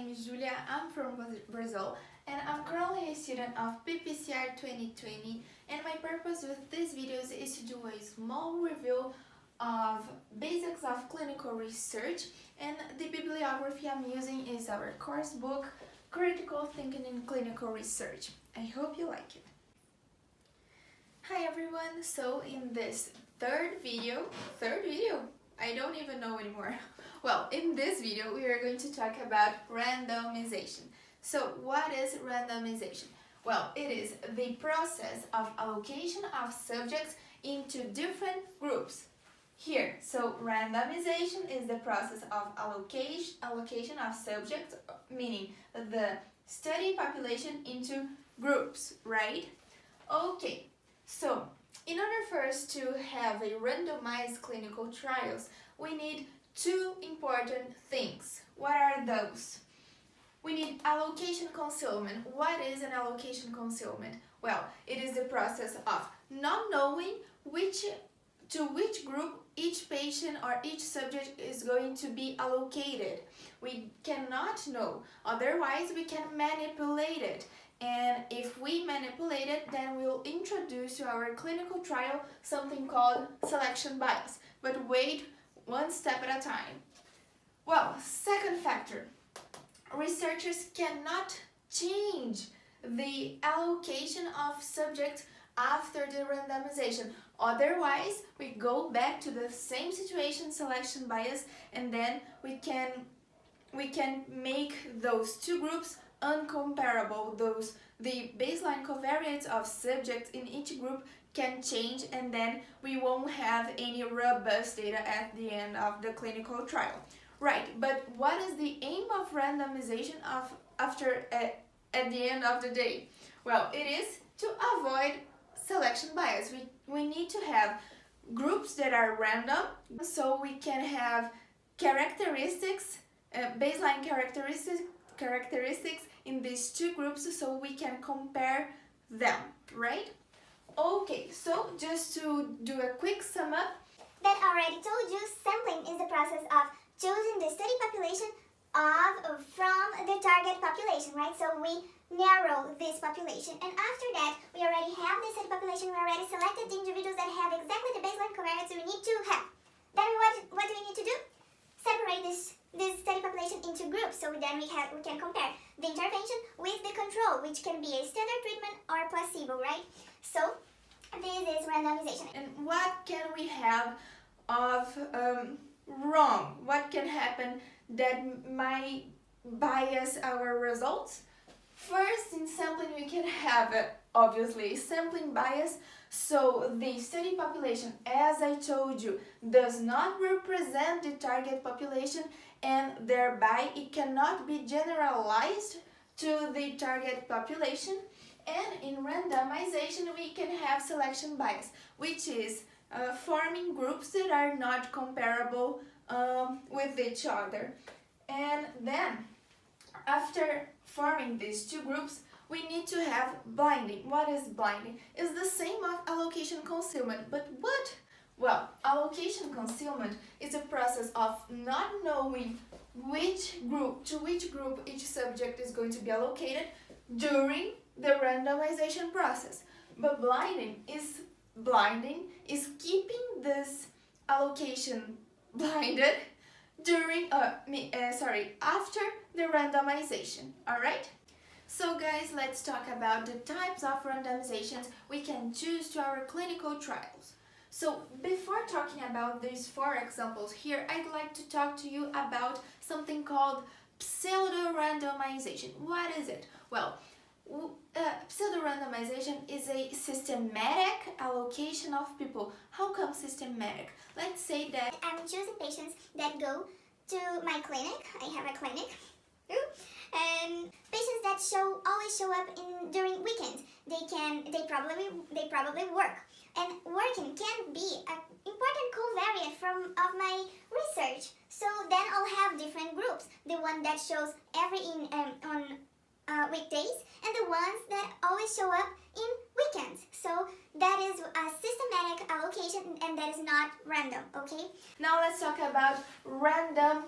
name is Julia, I'm from Brazil, and I'm currently a student of PPCR 2020, and my purpose with these videos is to do a small review of basics of clinical research, and the bibliography I'm using is our course book, Critical Thinking in Clinical Research. I hope you like it. Hi everyone, so in this third video, I don't even know anymore. Well, in this video we are going to talk about randomization. So what is randomization? Well, it is the process of allocation of subjects into different groups. Here, so randomization is the process of allocation of subjects, meaning the study population into groups, right? Okay, so in order for us to have a randomized clinical trials, we need two important things. What are those? We need allocation concealment. What is an allocation concealment? Well, it is the process of not knowing to which group each patient or each subject is going to be allocated. We cannot know, otherwise we can manipulate it. And if we manipulate it, then we'll introduce to our clinical trial something called selection bias. But wait one step at a time. Well, second factor, researchers cannot change the allocation of subjects after the randomization. Otherwise, we go back to the same situation, selection bias, and then we can make those two groups uncomparable. The baseline covariates of subjects in each group can change, and then we won't have any robust data at the end of the clinical trial. Right, but what is the aim of randomization at the end of the day? Well, it is to avoid selection bias. We need to have groups that are random, so we can have characteristics, baseline characteristics in these two groups, so we can compare them, right? Okay, so just to do a quick sum up, that already told you, sampling is the process of choosing the study population from the target population, right? So we narrow this population, and after that we already have the study population. We already selected the individuals that have exactly the baseline covariates we need to have. Then what do we need to do? Separate this study population into groups, so then we can compare the intervention with the control, which can be a standard treatment or placebo, right? So this is randomization. And what can we have of wrong? What can happen that might bias our results? First, in sampling we can have obviously sampling bias, so the study population, as I told you, does not represent the target population, and thereby it cannot be generalized to the target population. And in randomization we can have selection bias, which is forming groups that are not comparable with each other. And then, after forming these two groups, we need to have blinding. What is blinding? It's the same of allocation concealment, but what? Well, allocation concealment is a process of not knowing to which group each subject is going to be allocated during the randomization process. But blinding is keeping this allocation blinded during after the randomization. All right, so guys, let's talk about the types of randomizations we can choose to our clinical trials. So before talking about these four examples here, I'd like to talk to you about something called pseudo-randomization. What is it? Well, pseudo-randomization is a systematic allocation of people. How come systematic? Let's say that I'm choosing patients that go to my clinic. I have a clinic. And patients that always show up during weekends. They probably work. And working can be an important covariate of my research. So then I'll have different groups. The one that shows on weekdays, and the ones that always show up in weekends. So that is a systematic allocation, and that is not random, okay? Now let's talk about random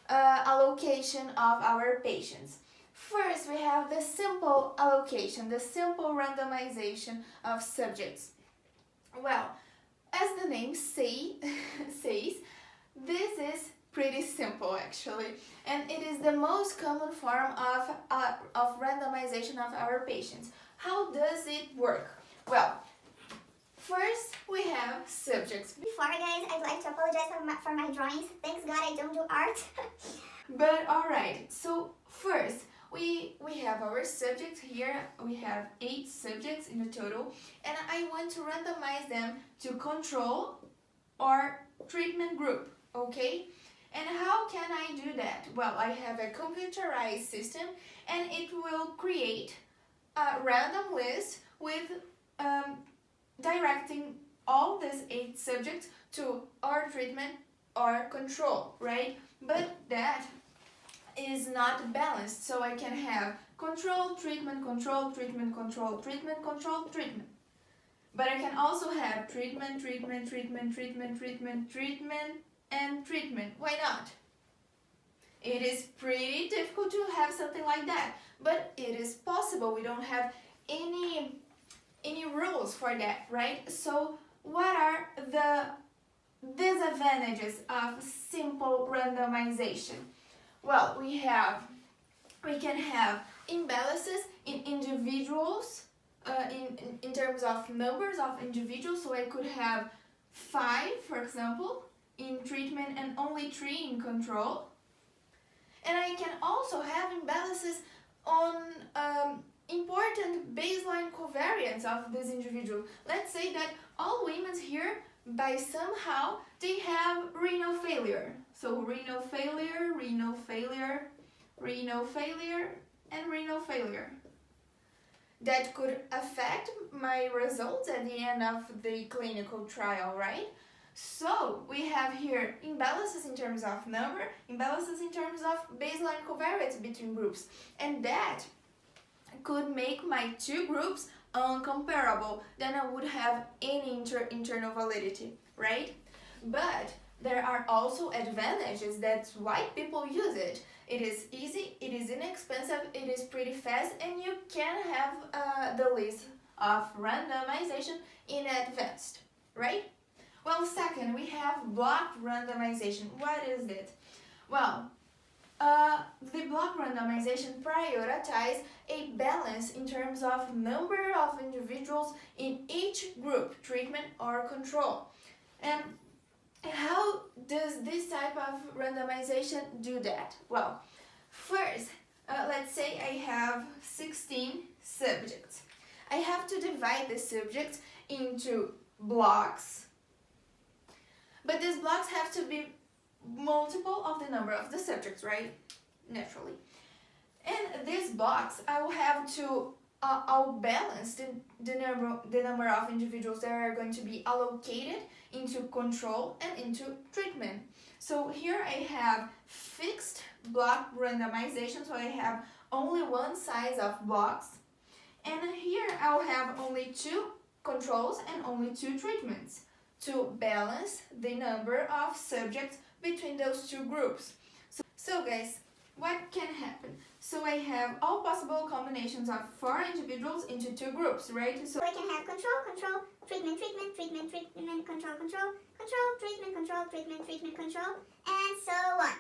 allocation of our patients. First, we have the simple allocation, the simple randomization of subjects. Well, as the name says, this is pretty simple actually, and it is the most common form of randomization of our patients. How does it work? Well, first we have subjects. Before, guys, I'd like to apologize for my drawings. Thanks God I don't do art. But alright, so first we have our subjects here. We have 8 subjects in the total, and I want to randomize them to control or treatment group, okay? And how can I do that? Well, I have a computerized system, and it will create a random list with directing all these 8 subjects to or treatment or control, right? But that is not balanced, so I can have control, treatment, control, treatment, control, treatment, control, treatment. But I can also have treatment, treatment, treatment, treatment, treatment, treatment, and treatment. Why not? It is pretty difficult to have something like that, but it is possible. We don't have any rules for that, right? So what are the disadvantages of simple randomization? Well, we can have imbalances in individuals, in terms of numbers of individuals. So I could have 5, for example, in treatment and only 3 in control. And I can also have imbalances on important baseline covariance of this individual. Let's say that all women here, by somehow, they have renal failure. So renal failure, renal failure, renal failure, and renal failure. That could affect my results at the end of the clinical trial, right? So we have here imbalances in terms of number, imbalances in terms of baseline covariance between groups, and that could make my 2 groups uncomparable. Then I would have any internal validity, right? But there are also advantages. That's why people use it. It is easy, it is inexpensive, it is pretty fast, and you can have the list of randomization in advance, right? Well, second, we have block randomization. What is it? Well, the block randomization prioritizes a balance in terms of number of individuals in each group, treatment or control. And how does this type of randomization do that? Well, first, let's say I have 16 subjects. I have to divide the subjects into blocks, but these blocks have to be multiple of the number of the subjects, right? Naturally. And these blocks, I will have to I'll balance the number of individuals that are going to be allocated into control and into treatment. So here I have fixed block randomization, so I have only one size of blocks. And here I'll have only 2 controls and only 2 treatments to balance the number of subjects between those 2 groups. So guys, what can happen? So I have all possible combinations of 4 individuals into 2 groups, right? So I can have control, treatment, treatment, treatment, treatment, control, control, control, treatment, control, treatment, treatment, control, and so on.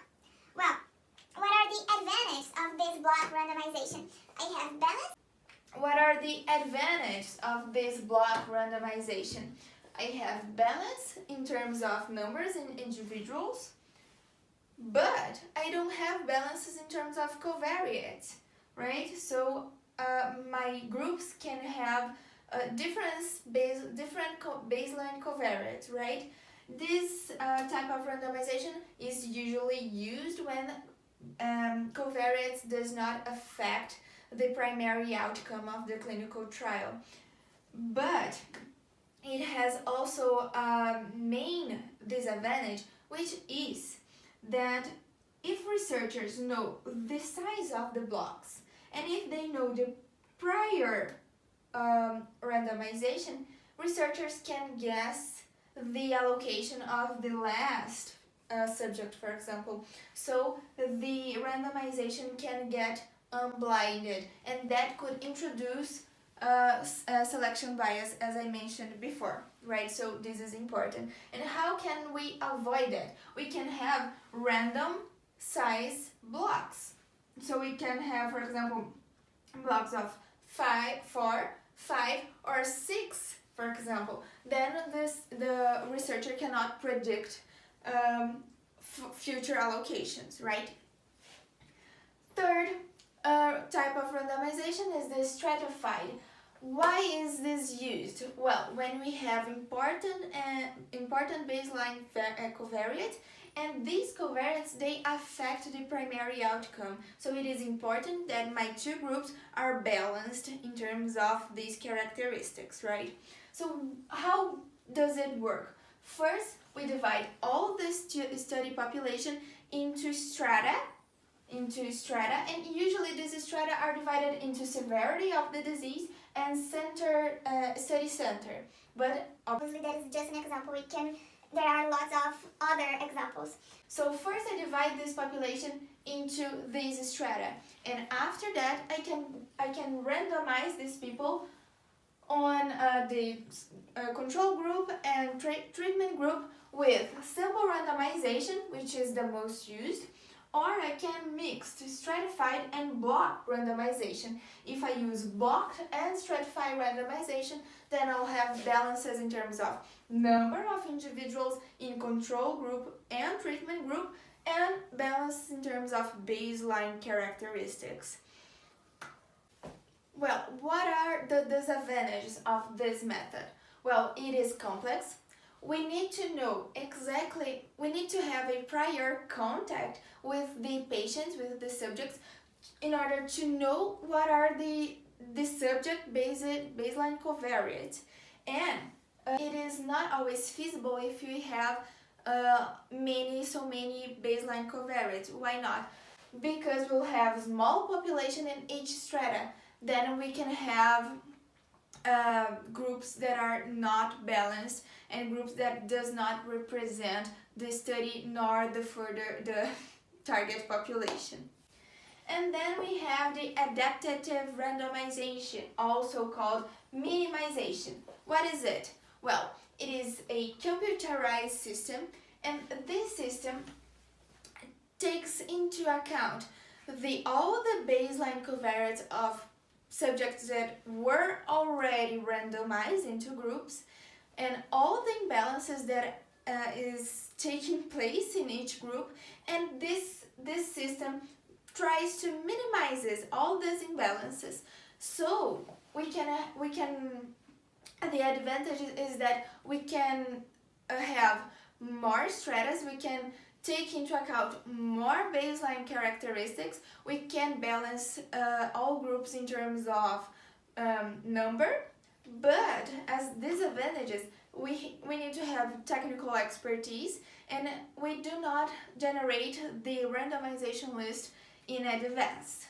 Well, what are the advantages of this block randomization? I have balance. What are the advantages of this block randomization? I have balance in terms of numbers in individuals, but I don't have balances in terms of covariance, right? So my groups can have different baseline covariance, right? This type of randomization is usually used when covariance does not affect the primary outcome of the clinical trial. But it has also a main disadvantage, which is that if researchers know the size of the blocks and if they know the prior randomization, researchers can guess the allocation of the last subject, for example. So the randomization can get unblinded, and that could introduce selection bias, as I mentioned before, right? So this is important. And how can we avoid it? We can have random size blocks. So we can have, for example, blocks of 5, 4, 5, or 6, for example. Then the researcher cannot predict future allocations, right? Third type of randomization is the stratified. Why is this used? Well, when we have important baseline covariates, and these covariates, they affect the primary outcome. So it is important that my two groups are balanced in terms of these characteristics, right? So how does it work? First, we divide all this study population into strata, and usually these strata are divided into severity of the disease and study center. But obviously that is just an example. There are lots of other examples. So first I divide this population into these strata, and after that I can randomize these people on the control group and treatment group with simple randomization, which is the most used, or I can mix stratified and block randomization. If I use blocked and stratified randomization, then I'll have balances in terms of number of individuals in control group and treatment group, and balance in terms of baseline characteristics. Well, what are the disadvantages of this method? Well, it is complex. We need to know exactly, we need to have a prior contact with the patients, with the subjects, in order to know what are the subject baseline covariates. And it is not always feasible if we have so many baseline covariates. Why not? Because we'll have small population in each strata. Then we can have groups that are not balanced and groups that does not represent the study nor the target population. And then we have the adaptive randomization, also called minimization. What is it? Well, it is a computerized system, and this system takes into account all the baseline covariates of subjects that were already randomized into groups, and all the imbalances that is taking place in each group, and this system tries to minimize all these imbalances. So we can the advantage is that we can have more stratas, we can take into account more baseline characteristics, we can balance all groups in terms of number, but as disadvantages, we need to have technical expertise, and we do not generate the randomization list in advance.